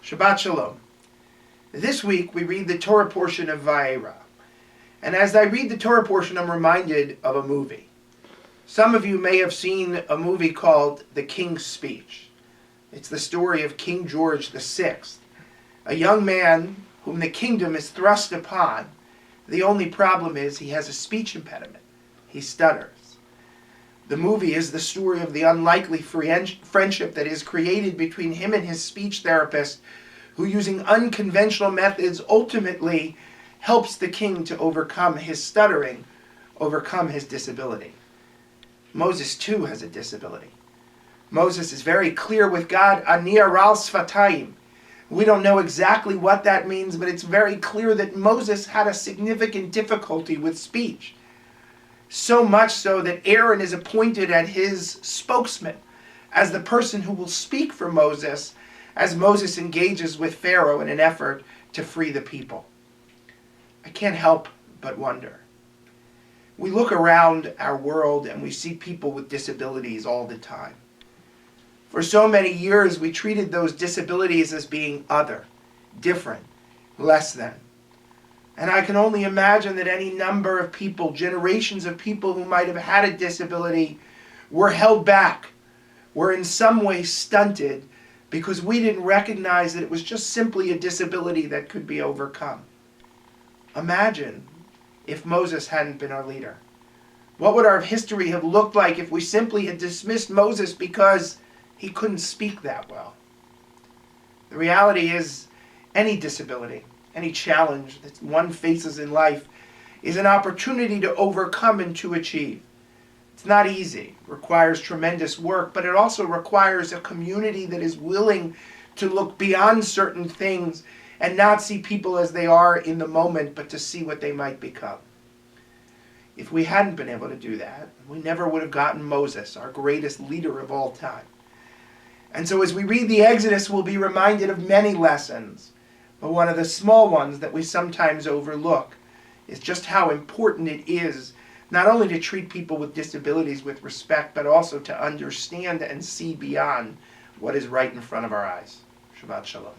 Shabbat Shalom. This week we read the Torah portion of Vayera. And as I read the Torah portion, I'm reminded of a movie. Some of you may have seen a movie called The King's Speech. It's the story of King George VI, a young man whom the kingdom is thrust upon. The only problem is he has a speech impediment. He stutters. The movie is the story of the unlikely friendship that is created between him and his speech therapist, who, using unconventional methods, ultimately helps the king to overcome his stuttering, overcome his disability. Moses, too, has a disability. Moses is very clear with God, Ani aral sfatayim. We don't know exactly what that means, but it's very clear that Moses had a significant difficulty with speech. So much so that Aaron is appointed as his spokesman, as the person who will speak for Moses as Moses engages with Pharaoh in an effort to free the people. I can't help but wonder. We look around our world and we see people with disabilities all the time. For so many years, we treated those disabilities as being other, different, less than. And I can only imagine that any number of people, generations of people who might have had a disability, were held back, were in some way stunted, because we didn't recognize that it was just simply a disability that could be overcome. Imagine if Moses hadn't been our leader. What would our history have looked like if we simply had dismissed Moses because he couldn't speak that well? The reality is, any disability, any challenge that one faces in life is an opportunity to overcome and to achieve. It's not easy. It requires tremendous work, but it also requires a community that is willing to look beyond certain things and not see people as they are in the moment, but to see what they might become. If we hadn't been able to do that, we never would have gotten Moses, our greatest leader of all time. And so as we read the Exodus, we'll be reminded of many lessons. But one of the small ones that we sometimes overlook is just how important it is not only to treat people with disabilities with respect, but also to understand and see beyond what is right in front of our eyes. Shabbat Shalom.